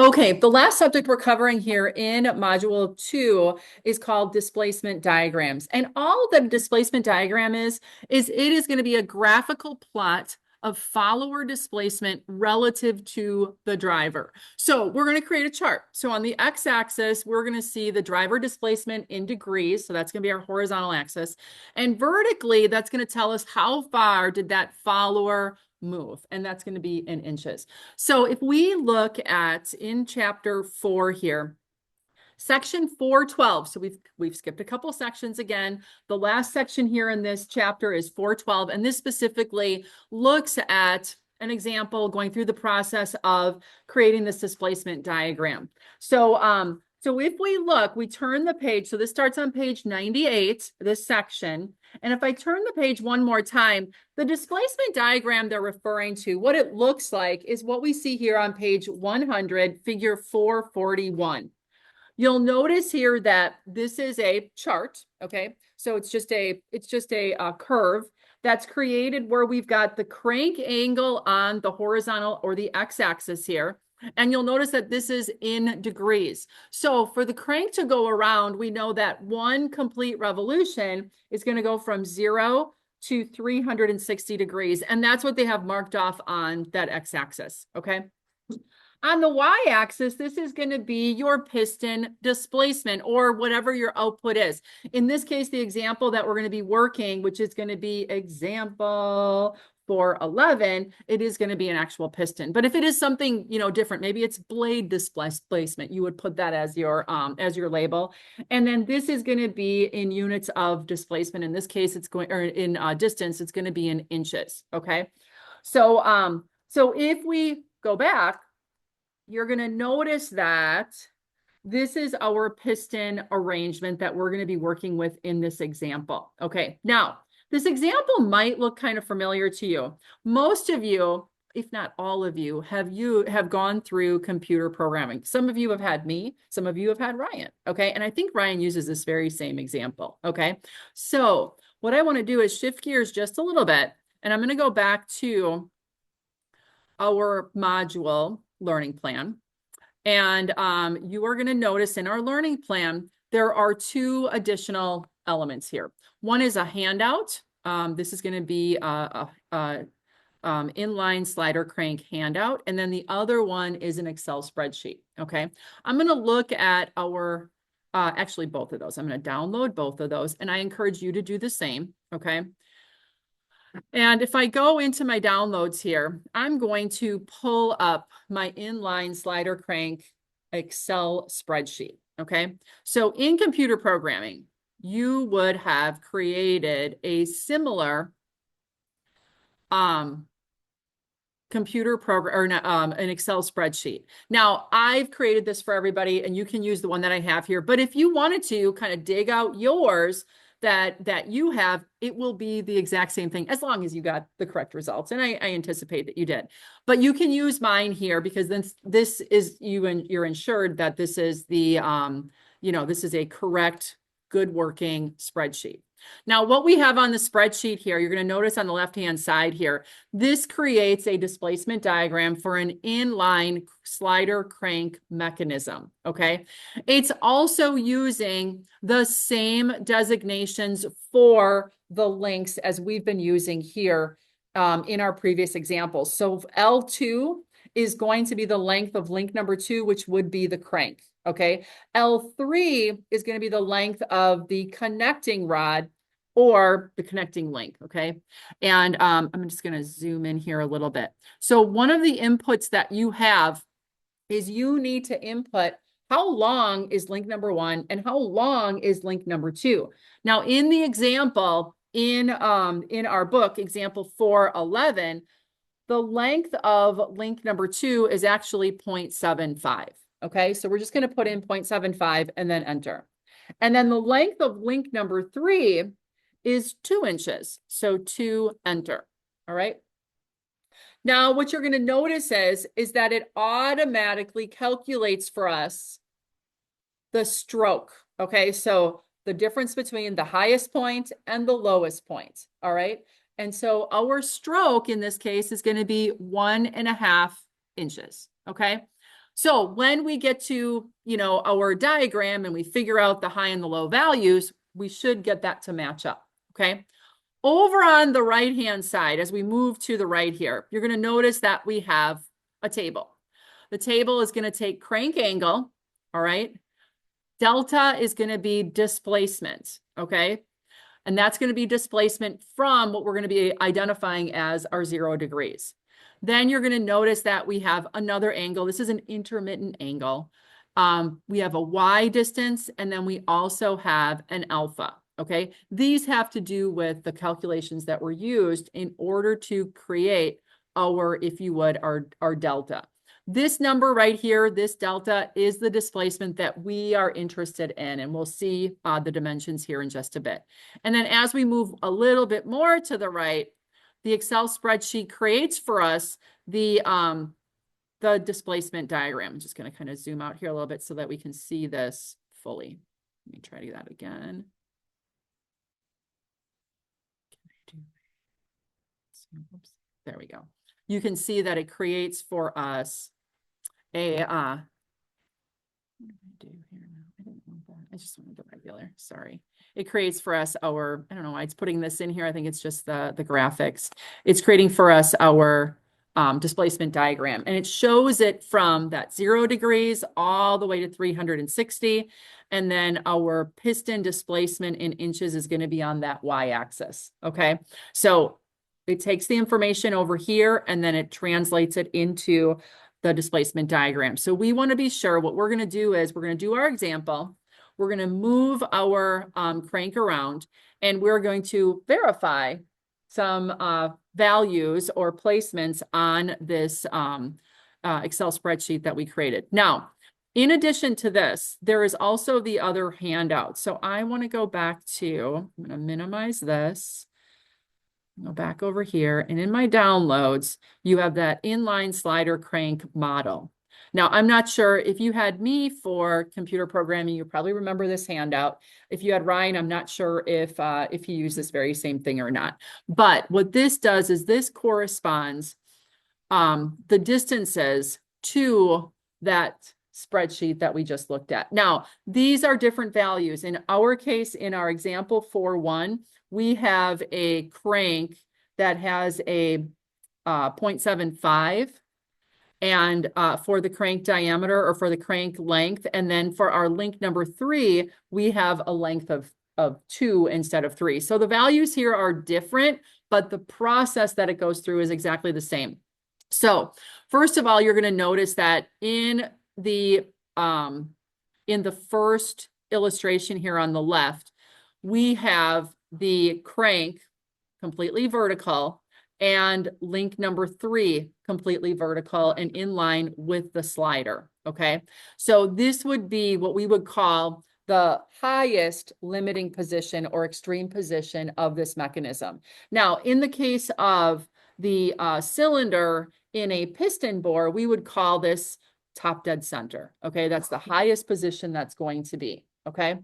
Okay, the last subject we're covering here in Module 2 is called displacement diagrams. And all the displacement diagram is it is going to be a graphical plot of follower displacement relative to the driver. So we're going to create a chart. So on the x-axis, we're going to see the driver displacement in degrees. So that's going to be our horizontal axis. And vertically, that's going to tell us how far did that follower move, and that's going to be in inches. So if we look at in chapter 4 here, section 412. So we've skipped a couple sections again. The last section here in this chapter is 412, and this specifically looks at an example going through the process of creating this displacement diagram. So if we look, we turn the page. So this starts on page 98, this section. And if I turn the page one more time, the displacement diagram they're referring to, what it looks like is what we see here on page 100, figure 441. You'll notice here that this is a chart, okay? So it's just a curve that's created where we've got the crank angle on the horizontal or the x-axis here. And you'll notice that this is in degrees. So for the crank to go around, we know that one complete revolution is going to go from 0 to 360 degrees. And that's what they have marked off on that x-axis, okay? On the y-axis, this is going to be your piston displacement or whatever your output is. In this case, the example that we're going to be working, which is going to be example 411, it is going to be an actual piston. But if it is something, different, maybe it's blade displacement, you would put that as your label. And then this is going to be in units of displacement. In this case, it's going, or in distance, it's going to be in inches. Okay. So if we go back, you're going to notice that this is our piston arrangement that we're going to be working with in this example. Okay, now this example might look kind of familiar to you. Most of you, if not all of you, have gone through computer programming. Some of you have had me, some of you have had Ryan. Okay, and I think Ryan uses this very same example. Okay, so what I want to do is shift gears just a little bit, and I'm going to go back to our module learning plan. And you are going to notice in our learning plan, there are two additional elements here. One is a handout. This is going to be inline slider crank handout. And then the other one is an Excel spreadsheet. Okay. I'm going to look at our, actually both of those. I'm going to download both of those, and I encourage you to do the same. Okay. And if I go into my downloads here, I'm going to pull up my inline slider crank Excel spreadsheet. Okay. So in computer programming, you would have created a similar computer program or an Excel spreadsheet. Now I've created this for everybody, and you can use the one that I have here. But if you wanted to kind of dig out yours, that you have, it will be the exact same thing as long as you got the correct results. And I anticipate that you did. But you can use mine here because then this is you're ensured that this is the this is a correct, good working spreadsheet. Now, what we have on the spreadsheet here, you're going to notice on the left-hand side here, this creates a displacement diagram for an inline slider crank mechanism, okay? It's also using the same designations for the links as we've been using here in our previous examples. So L2 is going to be the length of link number 2, which would be the crank. Okay, L3 is going to be the length of the connecting rod or the connecting link. Okay, and I'm just going to zoom in here a little bit. So one of the inputs that you have is you need to input how long is link number 1 and how long is link number 2. Now, in the example in our book, example 411, the length of link number 2 is actually 0.75. Okay, so we're just going to put in 0.75 and then enter. And then the length of link number 3 is 2 inches. So 2, enter. All right. Now, what you're going to notice is that it automatically calculates for us the stroke. Okay, so the difference between the highest point and the lowest point. All right. And so our stroke in this case is going to be 1.5 inches. Okay. So when we get to, our diagram and we figure out the high and the low values, we should get that to match up, okay? Over on the right-hand side, as we move to the right here, you're going to notice that we have a table. The table is going to take crank angle, all right? Delta is going to be displacement, okay? And that's going to be displacement from what we're going to be identifying as our 0 degrees. Then you're going to notice that we have another angle. This is an intermittent angle. We have a y distance, and then we also have an alpha, okay? These have to do with the calculations that were used in order to create our, if you would, our delta. This number right here, this delta, is the displacement that we are interested in, and we'll see the dimensions here in just a bit. And then as we move a little bit more to the right, the Excel spreadsheet creates for us the displacement diagram. I'm just going to kind of zoom out here a little bit so that we can see this fully. Let me try to do that again. Oops, there we go. You can see that it creates for us a, what did I do here now? I didn't want that. I just wanted the regular, sorry. It creates for us our, I don't know why it's putting this in here. I think it's just the graphics. It's creating for us our displacement diagram. And it shows it from that 0 degrees all the way to 360. And then our piston displacement in inches is going to be on that y-axis, okay? So it takes the information over here and then it translates it into the displacement diagram. So we want to be sure what we're going to do is we're going to do our example. We're going to move our crank around and we're going to verify some values or placements on this Excel spreadsheet that we created. Now, in addition to this, there is also the other handout. So I want to go back to, I'm going to minimize this. Go back over here, and in my downloads, you have that inline slider crank model. Now, I'm not sure if you had me for computer programming, you probably remember this handout. If you had Ryan, I'm not sure if he used this very same thing or not. But what this does is this corresponds the distances to that spreadsheet that we just looked at. Now, these are different values. In our case, in our example 4.1, we have a crank that has a 0.75 and for the crank diameter or for the crank length. And then for our link number 3, we have a length of 2 instead of 3. So the values here are different, but the process that it goes through is exactly the same. So first of all, you're going to notice that in the first illustration here on the left, we have the crank completely vertical and link number 3 completely vertical and in line with the slider, okay? So this would be what we would call the highest limiting position or extreme position of this mechanism. Now, in the case of the cylinder in a piston bore, we would call this top dead center, okay? That's the highest position that's going to be, okay?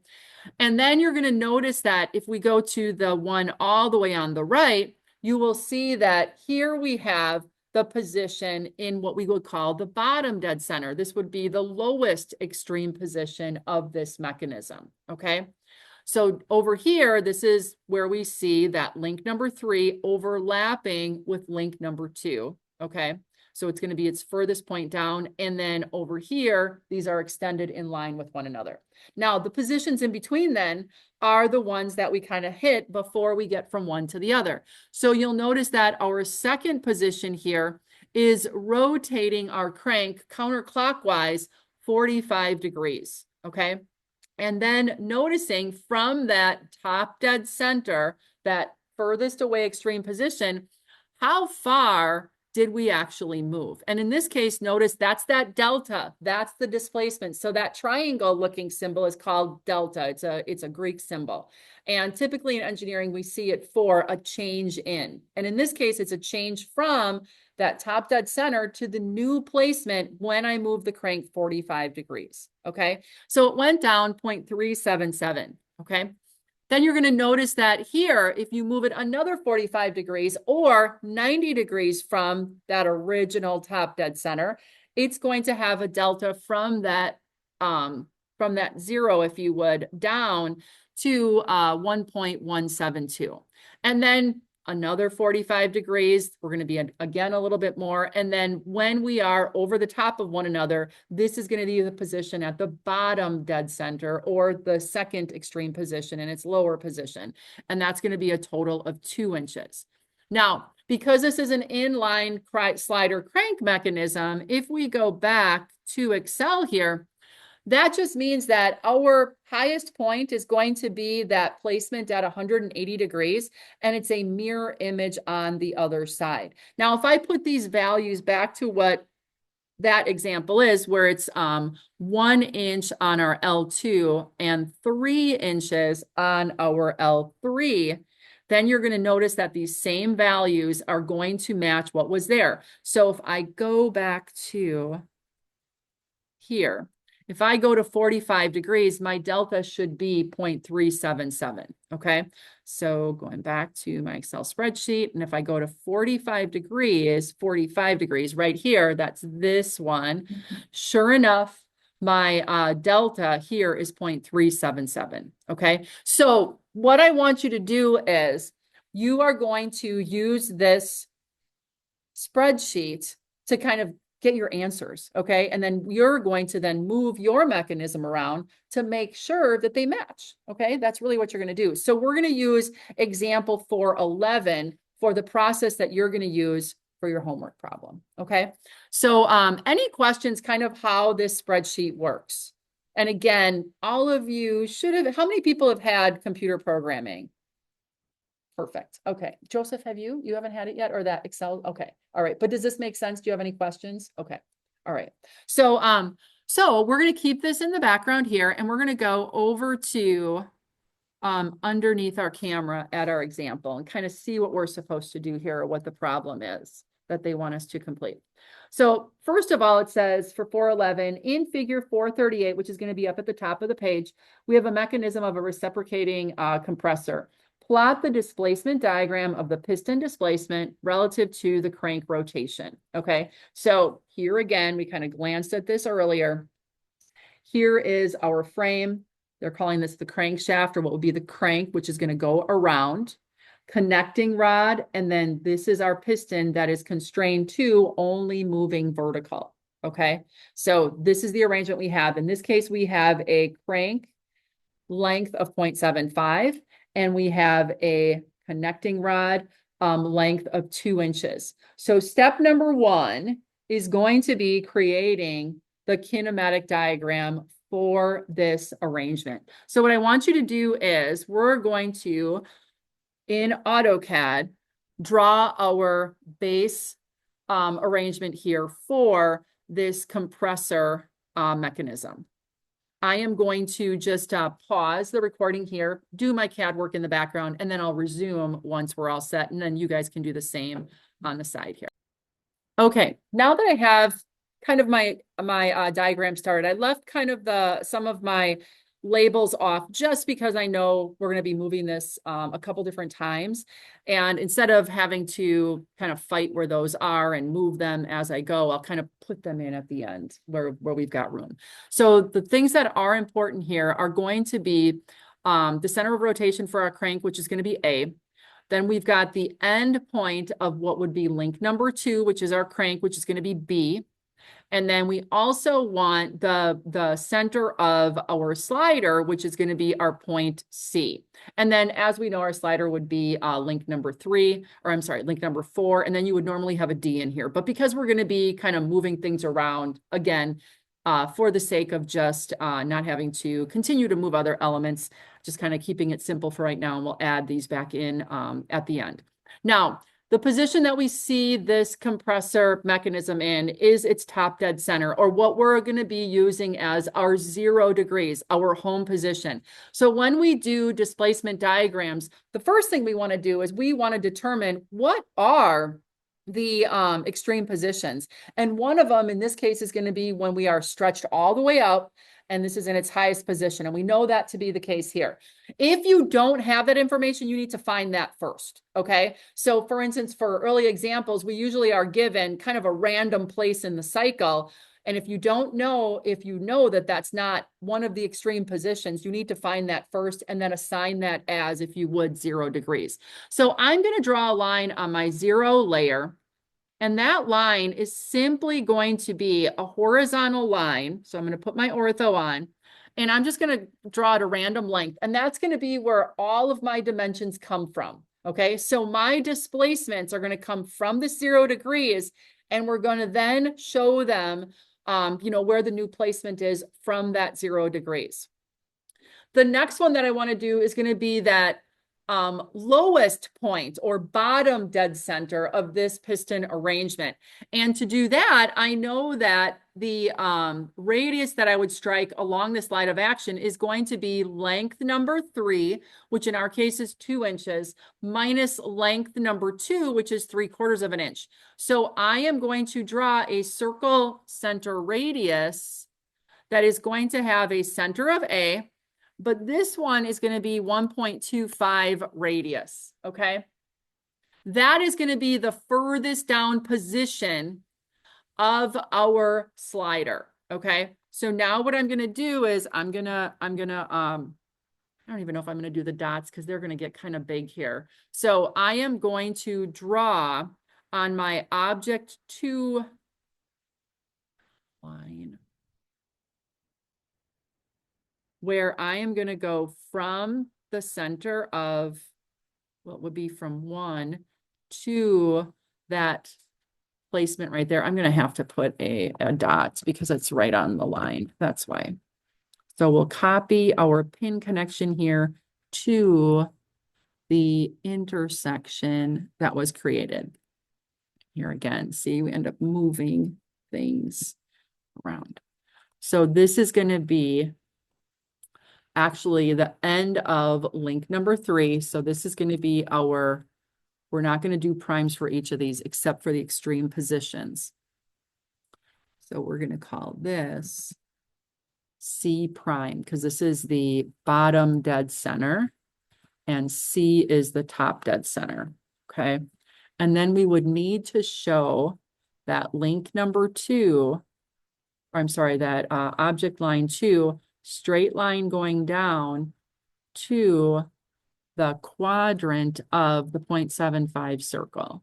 And then you're going to notice that if we go to the one all the way on the right, you will see that here we have the position in what we would call the bottom dead center. This would be the lowest extreme position of this mechanism, okay? So over here, this is where we see that link number 3 overlapping with link number 2, okay? So it's going to be its furthest point down. And then over here, these are extended in line with one another. Now, the positions in between then are the ones that we kind of hit before we get from one to the other. So you'll notice that our second position here is rotating our crank counterclockwise 45 degrees, okay? And then noticing from that top dead center, that furthest away extreme position, how far did we actually move? And in this case, notice that's that delta, that's the displacement. So that triangle looking symbol is called delta. It's a Greek symbol. And typically in engineering, we see it for a change in. And in this case, it's a change from that top dead center to the new placement when I move the crank 45 degrees, okay? So it went down 0.377, okay? Then you're going to notice that here, if you move it another 45 degrees or 90 degrees from that original top dead center, it's going to have a delta from that 0, if you would, down to 1.172. And then another 45 degrees, we're going to be again a little bit more. And then when we are over the top of one another, this is going to be the position at the bottom dead center, or the second extreme position in its lower position. And that's going to be a total of 2 inches. Now, because this is an inline slider crank mechanism, if we go back to Excel here, that just means that our highest point is going to be that placement at 180 degrees, and it's a mirror image on the other side. Now, if I put these values back to what that example is, where it's 1 inch on our L2 and 3 inches on our L3, then you're going to notice that these same values are going to match what was there. So if I go back to here, if I go to 45 degrees, my delta should be 0.377, okay? So going back to my Excel spreadsheet, and if I go to 45 degrees right here, that's this one. Sure enough, my delta here is 0.377, okay? So what I want you to do is you are going to use this spreadsheet to kind of get your answers, okay? And then you're going to then move your mechanism around to make sure that they match, okay? That's really what you're going to do. So we're going to use example 411 for the process that you're going to use for your homework problem, okay? So any questions kind of how this spreadsheet works? And again, all of you should have, how many people have had computer programming? Perfect. Okay. Joseph, have you? You haven't had it yet, or that Excel? Okay. All right. But does this make sense? Do you have any questions? Okay. All right. So, we're going to keep this in the background here, and we're going to go over to underneath our camera at our example and kind of see what we're supposed to do here, or what the problem is that they want us to complete. So first of all, it says for 411 in figure 438, which is going to be up at the top of the page, we have a mechanism of a reciprocating compressor. Plot the displacement diagram of the piston displacement relative to the crank rotation. Okay, so here again, we kind of glanced at this earlier. Here is our frame. They're calling this the crankshaft, or what would be the crank, which is going to go around. Connecting rod, and then this is our piston that is constrained to only moving vertical. Okay, so this is the arrangement we have. In this case, we have a crank length of 0.75. And we have a connecting rod length of 2 inches. So step number 1 is going to be creating the kinematic diagram for this arrangement. So what I want you to do is we're going to, in AutoCAD, draw our base arrangement here for this compressor mechanism. I am going to just pause the recording here, do my CAD work in the background, and then I'll resume once we're all set, and then you guys can do the same on the side here. Okay, now that I have kind of my diagram started, I left kind of some of my labels off just because I know we're going to be moving this a couple different times. And instead of having to kind of fight where those are and move them as I go, I'll kind of put them in at the end where we've got room. So the things that are important here are going to be the center of rotation for our crank, which is going to be A. Then we've got the end point of what would be link number 2, which is our crank, which is going to be B. And then we also want the center of our slider, which is going to be our point C. And then as we know, our slider would be link number 3, or I'm sorry, link number 4. And then you would normally have a D in here. But because we're going to be kind of moving things around, again, for the sake of just not having to continue to move other elements, just kind of keeping it simple for right now, and we'll add these back in at the end. Now, the position that we see this compressor mechanism in is its top dead center, or what we're going to be using as our 0 degrees, our home position. So when we do displacement diagrams, the first thing we want to do is we want to determine what are the extreme positions. And one of them in this case is going to be when we are stretched all the way up and this is in its highest position. And we know that to be the case here. If you don't have that information, you need to find that first, okay? So for instance, for early examples, we usually are given kind of a random place in the cycle. And if you don't know, if you know that that's not one of the extreme positions, you need to find that first and then assign that as, if you would, 0 degrees. So I'm going to draw a line on my 0 layer. And that line is simply going to be a horizontal line. So I'm going to put my ortho on, and I'm just going to draw at a random length. And that's going to be where all of my dimensions come from. Okay, so my displacements are going to come from the 0 degrees, and we're going to then show them, where the new placement is from that 0 degrees. The next one that I want to do is going to be that lowest point or bottom dead center of this piston arrangement. And to do that, I know that the radius that I would strike along this line of action is going to be length number 3, which in our case is 2 inches, minus length number 2, which is 3/4 of an inch. So I am going to draw a circle center radius that is going to have a center of A, but this one is going to be 1.25 radius, okay? That is going to be the furthest down position of our slider, okay? So now what I'm going to do is I don't even know if I'm going to do the dots because they're going to get kind of big here. So I am going to draw on my object 2 line, where I am going to go from the center of what would be from 1 to that placement right there. I'm going to have to put a dot because it's right on the line. That's why. So we'll copy our pin connection here to the intersection that was created. Here again, see, we end up moving things around. So this is going to be actually the end of link number 3. So this is going to be we're not going to do primes for each of these except for the extreme positions. So we're going to call this C prime because this is the bottom dead center and C is the top dead center. Okay. And then we would need to show that link number 2, or I'm sorry, that object line 2, straight line going down to the quadrant of the 0.75 circle.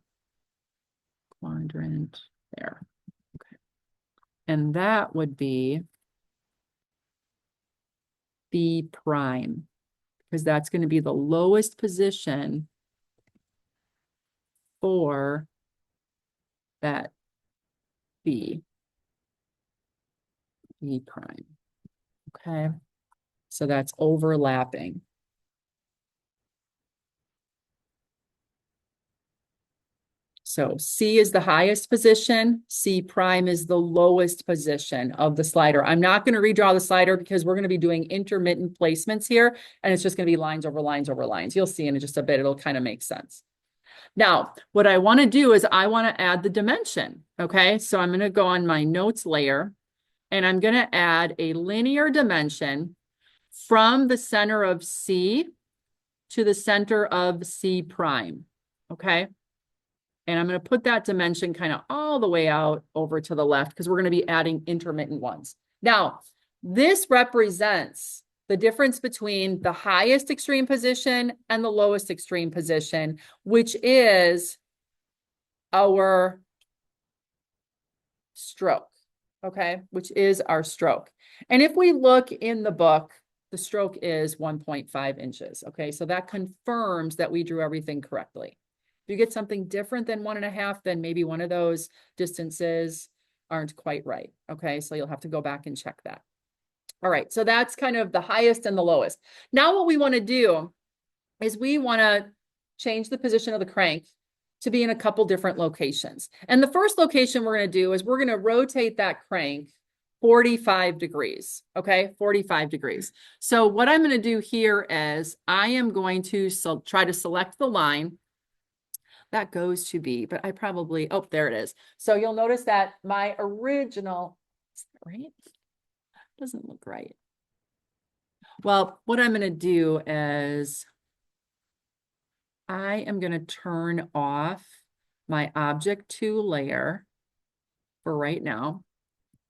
Quadrant there. Okay. And that would be B prime, because that's going to be the lowest position for that B prime. Okay. So that's overlapping. So C is the highest position. C prime is the lowest position of the slider. I'm not going to redraw the slider because we're going to be doing intermittent placements here, and it's just going to be lines over lines over lines. You'll see in just a bit, it'll kind of make sense. Now, what I want to do is I want to add the dimension. Okay, so I'm going to go on my notes layer, and I'm going to add a linear dimension from the center of C to the center of C prime. Okay. And I'm going to put that dimension kind of all the way out over to the left because we're going to be adding intermittent ones. Now, this represents the difference between the highest extreme position and the lowest extreme position, which is our stroke, okay, which is our stroke. And if we look in the book, the stroke is 1.5 inches, okay? So that confirms that we drew everything correctly. If you get something different than 1.5, then maybe one of those distances aren't quite right. Okay, so you'll have to go back and check that. All right, so that's kind of the highest and the lowest. Now what we want to do is we want to change the position of the crank to be in a couple different locations. And the first location we're going to do is we're going to rotate that crank 45 degrees, okay, 45 degrees. So what I'm going to do here is I am going to try to select the line that goes to B, but I probably, oh, there it is. So you'll notice that my original, right? Doesn't look right. Well, what I'm going to do is I am going to turn off my Object2 layer for right now.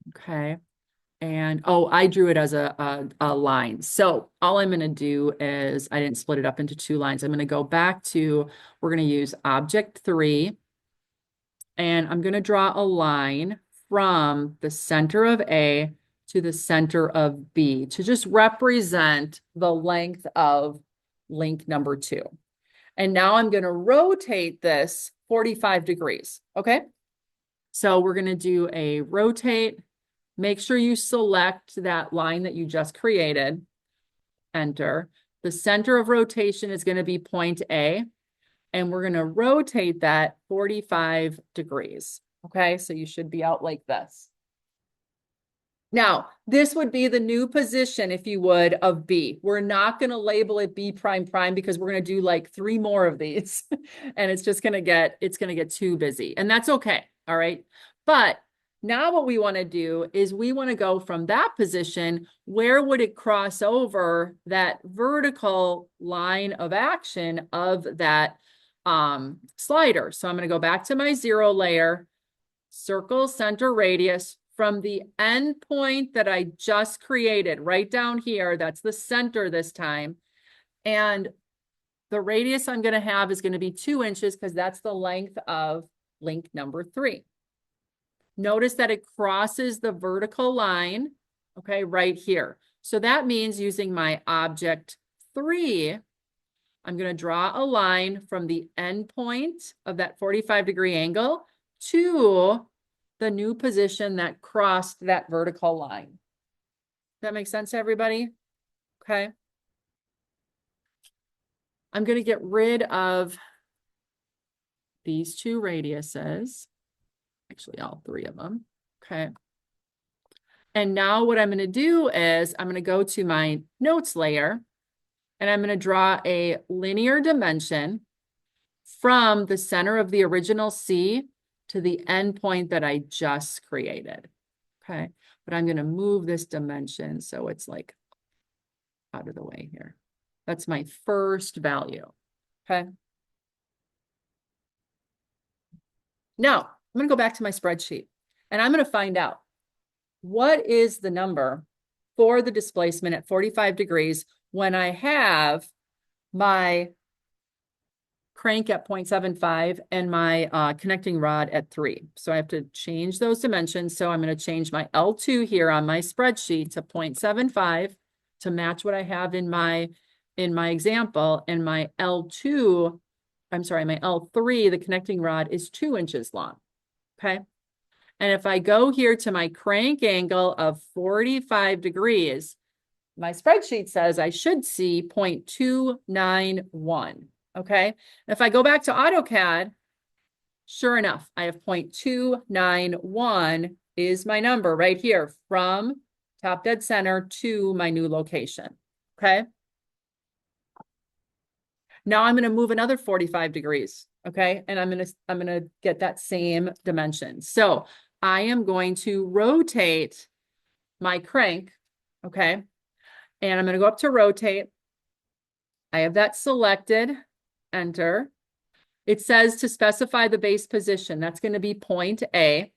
Okay. And oh, I drew it as a line. So all I'm going to do is I didn't split it up into two lines. I'm going to go back to, we're going to use Object3, and I'm going to draw a line from the center of A to the center of B to just represent the length of link number 2. And now I'm going to rotate this 45 degrees. Okay. So we're going to do a rotate. Make sure you select that line that you just created. Enter. The center of rotation is going to be point A, and we're going to rotate that 45 degrees. Okay, so you should be out like this. Now, this would be the new position, if you would, of B. We're not going to label it B prime prime because we're going to do like 3 more of these and it's just going to get, too busy, and that's okay. All right. But now what we want to do is we want to go from that position. Where would it cross over that vertical line of action of that slider? So I'm going to go back to my 0 layer, circle center radius from the end point that I just created right down here. That's the center this time. And the radius I'm going to have is going to be 2 inches because that's the length of link number 3. Notice that it crosses the vertical line, okay, right here. So that means using my object 3, I'm going to draw a line from the end point of that 45-degree angle to the new position that crossed that vertical line. That makes sense to everybody? Okay. I'm going to get rid of these 2 radiuses. Actually, all 3 of them. Okay. And now what I'm going to do is I'm going to go to my notes layer and I'm going to draw a linear dimension from the center of the original C to the end point that I just created. Okay. But I'm going to move this dimension so it's like out of the way here. That's my first value. Okay. Now I'm going to go back to my spreadsheet and I'm going to find out what is the number for the displacement at 45 degrees when I have my crank at 0.75 and my connecting rod at 3. So I have to change those dimensions. So I'm going to change my L2 here on my spreadsheet to 0.75 to match what I have in my example. And my L2, I'm sorry, my L3, the connecting rod is 2 inches long. Okay. And if I go here to my crank angle of 45 degrees, my spreadsheet says I should see 0.291. Okay. If I go back to AutoCAD, sure enough, I have 0.291 is my number right here from top dead center to my new location. Okay. Now I'm going to move another 45 degrees. Okay. And I'm going to get that same dimension. So I am going to rotate my crank. Okay. And I'm going to go up to rotate. I have that selected. Enter. It says to specify the base position. That's going to be point A.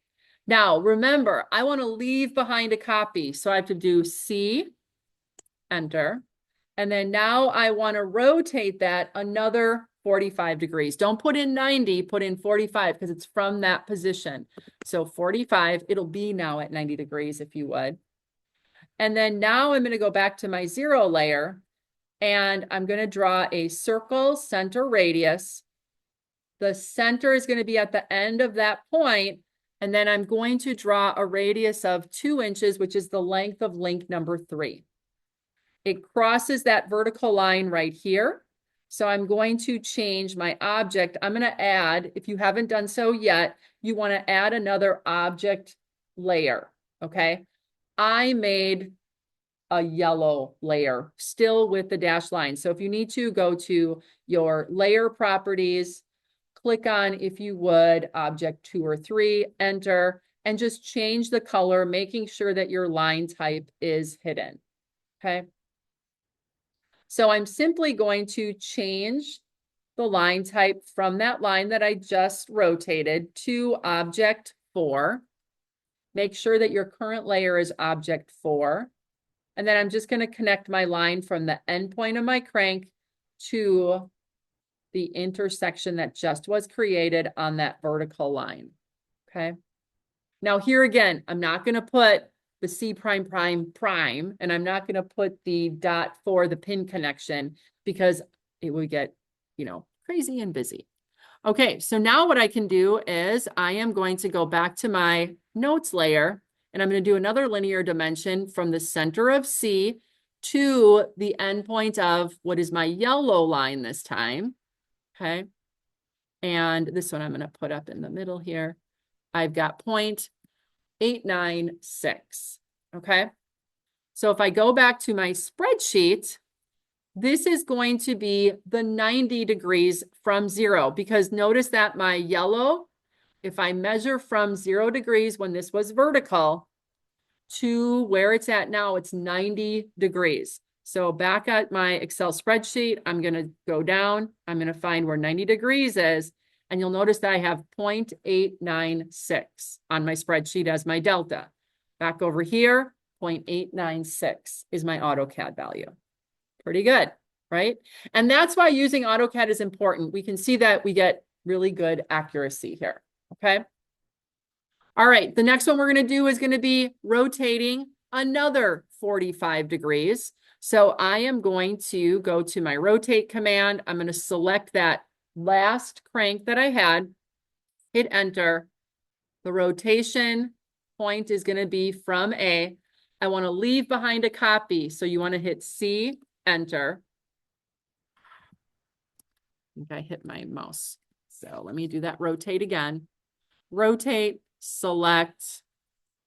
Now, remember, I want to leave behind a copy. So I have to do C, enter. And then now I want to rotate that another 45 degrees. Don't put in 90, put in 45 because it's from that position. So 45, it'll be now at 90 degrees if you would. And then now I'm going to go back to my 0 layer and I'm going to draw a circle center radius. The center is going to be at the end of that point. And then I'm going to draw a radius of 2 inches, which is the length of link number 3. It crosses that vertical line right here. So I'm going to change my object. I'm going to add, if you haven't done so yet, you want to add another object layer. Okay. I made a yellow layer still with the dashed line. So if you need to go to your layer properties, click on, if you would, object 2 or 3, enter, and just change the color, making sure that your line type is hidden, okay? So I'm simply going to change the line type from that line that I just rotated to object 4. Make sure that your current layer is object 4. And then I'm just going to connect my line from the endpoint of my crank to the intersection that just was created on that vertical line. Okay. Now here again, I'm not going to put the C prime prime prime, and I'm not going to put the dot for the pin connection because it would get, crazy and busy. Okay, so now what I can do is I am going to go back to my notes layer, and I'm going to do another linear dimension from the center of C to the endpoint of what is my yellow line this time. Okay. And this one I'm going to put up in the middle here. I've got 0.896. Okay. So if I go back to my spreadsheet, this is going to be the 90 degrees from 0, because notice that my yellow, if I measure from 0 degrees when this was vertical to where it's at now, it's 90 degrees. So back at my Excel spreadsheet, I'm going to go down. I'm going to find where 90 degrees is. And you'll notice that I have 0.896 on my spreadsheet as my delta. Back over here, 0.896 is my AutoCAD value. Pretty good, right? And that's why using AutoCAD is important. We can see that we get really good accuracy here, okay? All right, the next one we're going to do is going to be rotating another 45 degrees. So I am going to go to my rotate command. I'm going to select that last crank that I had, hit enter. The rotation point is going to be from A. I want to leave behind a copy. So you want to hit C, enter. I think I hit my mouse. So let me do that rotate again. Rotate, select,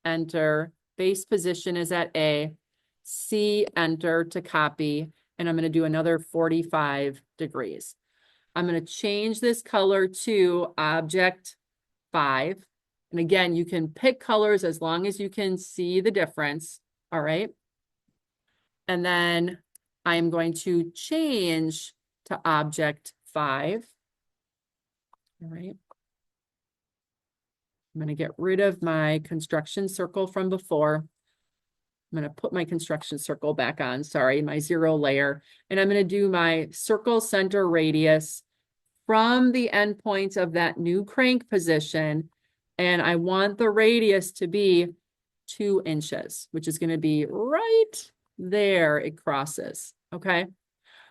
enter. Base position is at A. C, enter to copy. And I'm going to do another 45 degrees. I'm going to change this color to object 5. And again, you can pick colors as long as you can see the difference. All right. And then I'm going to change to object 5. All right. I'm going to get rid of my construction circle from before. I'm going to put my construction circle back on, sorry, my 0 layer. And I'm going to do my circle center radius from the endpoint of that new crank position. And I want the radius to be 2 inches, which is going to be right there. It crosses. Okay.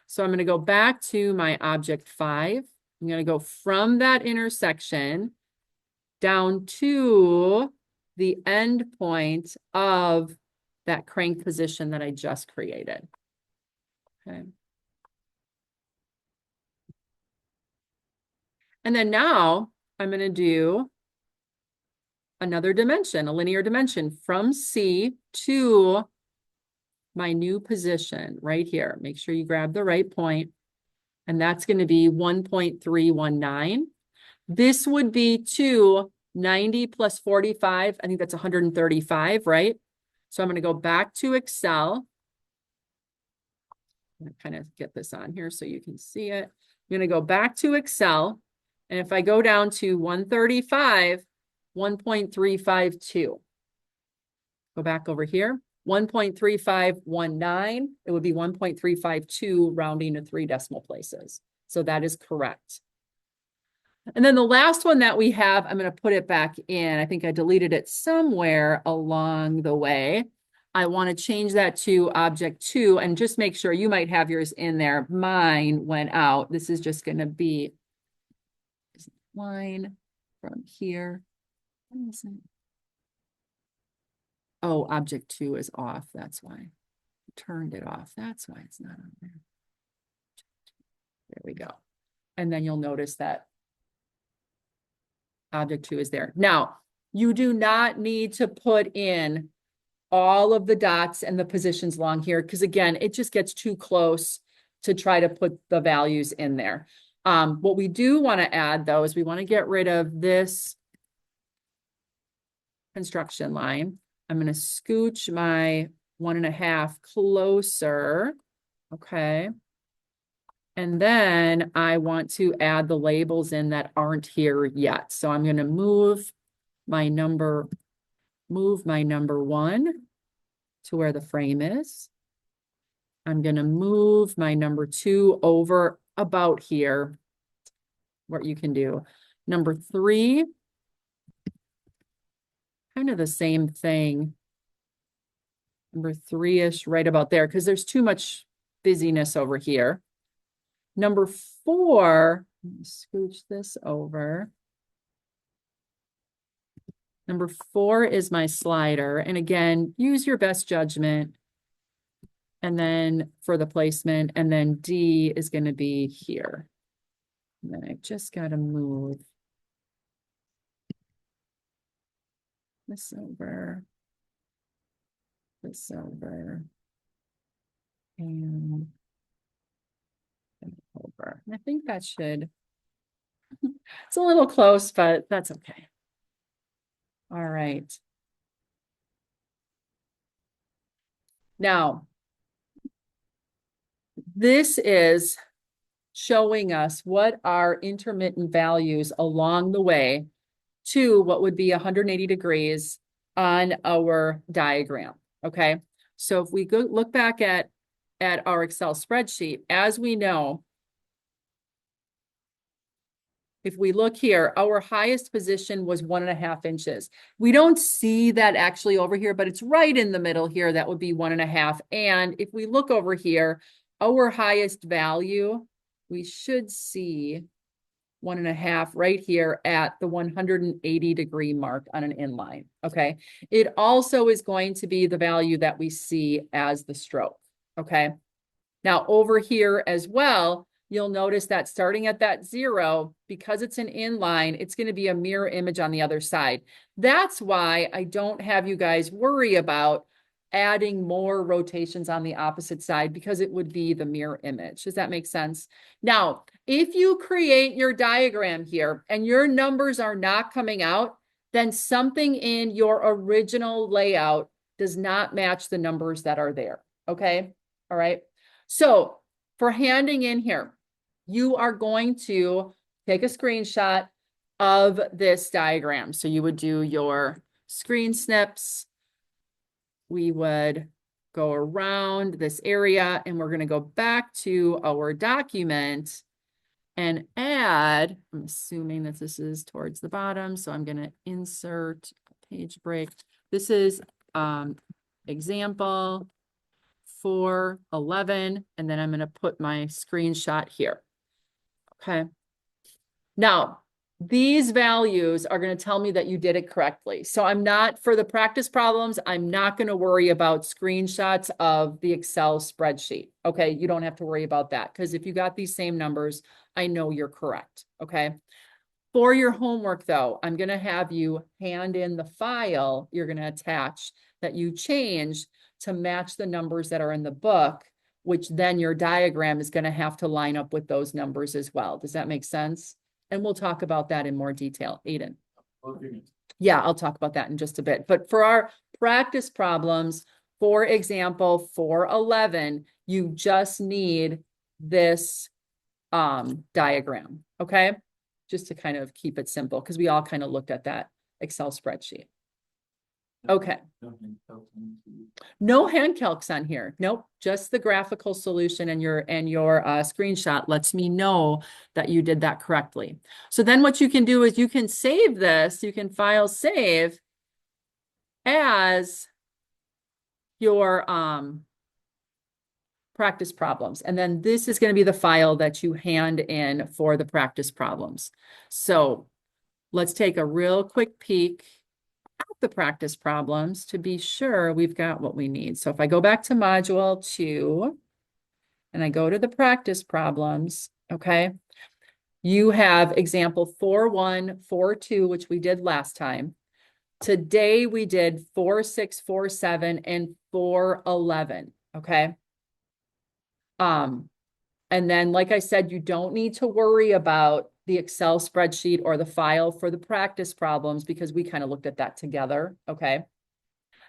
So I'm going to go back to my object 5. I'm going to go from that intersection down to the end point of that crank position that I just created. Okay. And then now I'm going to do another dimension, a linear dimension from C to my new position right here. Make sure you grab the right point. And that's going to be 1.319. This would be to 90 plus 45. I think that's 135, right? So I'm going to go back to Excel. I'm going to kind of get this on here so you can see it. I'm going to go back to Excel. And if I go down to 135, 1.352. Go back over here. 1.3519. It would be 1.352 rounding to 3 decimal places. So that is correct. And then the last one that we have, I'm going to put it back in. I think I deleted it somewhere along the way. I want to change that to object 2 and just make sure you might have yours in there. Mine went out. This is just going to be line from here. What is it? Oh, object 2 is off. That's why. I turned it off. That's why it's not on there. There we go. And then you'll notice that object 2 is there. Now, you do not need to put in all of the dots and the positions along here, because again, it just gets too close to try to put the values in there. What we do want to add, though, is we want to get rid of this construction line. I'm going to scooch my 1.5 closer. Okay. And then I want to add the labels in that aren't here yet. So I'm going to move my number 1 to where the frame is. I'm going to move my number 2 over about here, what you can do. Number 3, kind of the same thing. Number 3-ish right about there, because there's too much busyness over here. Number 4, let me scooch this over. Number 4 is my slider. And again, use your best judgment. And then for the placement, and then D is going to be here. And then I've just got to move this over, and over. And I think that should, it's a little close, but that's okay. All right. Now, this is showing us what are intermittent values along the way to what would be 180 degrees on our diagram. Okay. So if we go look back at our Excel spreadsheet, as we know, if we look here, our highest position was 1.5 inches. We don't see that actually over here, but it's right in the middle here. That would be 1.5. And if we look over here, our highest value, we should see 1.5 right here at the 180 degree mark on an inline. Okay. It also is going to be the value that we see as the stroke. Okay. Now over here as well, you'll notice that starting at that 0, because it's an inline, it's going to be a mirror image on the other side. That's why I don't have you guys worry about adding more rotations on the opposite side, because it would be the mirror image. Does that make sense? Now, if you create your diagram here and your numbers are not coming out, then something in your original layout does not match the numbers that are there. Okay. All right. So for handing in here, you are going to take a screenshot of this diagram. So you would do your screen snips. We would go around this area and we're going to go back to our document and add, I'm assuming that this is towards the bottom. So I'm going to insert a page break. This is example 411, and then I'm going to put my screenshot here. Okay. Now, these values are going to tell me that you did it correctly. So I'm not, for the practice problems, I'm not going to worry about screenshots of the Excel spreadsheet. Okay. You don't have to worry about that, because if you got these same numbers, I know you're correct. Okay. For your homework though, I'm going to have you hand in the file you're going to attach that you change to match the numbers that are in the book, which then your diagram is going to have to line up with those numbers as well. Does that make sense? And we'll talk about that in more detail. Aiden. Okay. Yeah, I'll talk about that in just a bit. But for our practice problems, for example, 411, you just need this diagram, okay? Just to kind of keep it simple, because we all kind of looked at that Excel spreadsheet. Okay. No hand calcs on here. Nope. Just the graphical solution, and your screenshot lets me know that you did that correctly. So then what you can do is you can save this. You can file save as your practice problems. And then this is going to be the file that you hand in for the practice problems. So let's take a real quick peek the practice problems to be sure we've got what we need. So if I go back to module 2 and I go to the practice problems, okay, you have example 4.1, 4.2, which we did last time. Today we did 4.6, 4.7, and 4.11, okay? And then, like I said, you don't need to worry about the Excel spreadsheet or the file for the practice problems because we kind of looked at that together, okay?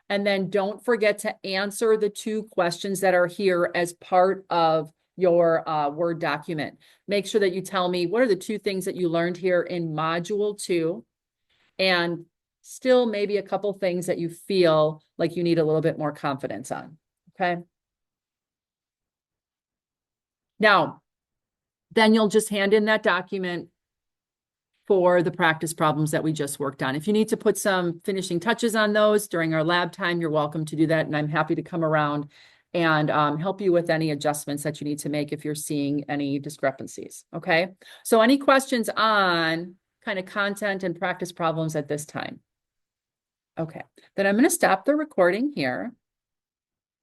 And then don't forget to answer the 2 questions that are here as part of your Word document. Make sure that you tell me what are the 2 things that you learned here in Module 2, and still maybe a couple things that you feel like you need a little bit more confidence on, okay? Now, then you'll just hand in that document for the practice problems that we just worked on. If you need to put some finishing touches on those during our lab time, you're welcome to do that. And I'm happy to come around and help you with any adjustments that you need to make if you're seeing any discrepancies, okay? So any questions on kind of content and practice problems at this time? Okay, then I'm going to stop the recording here.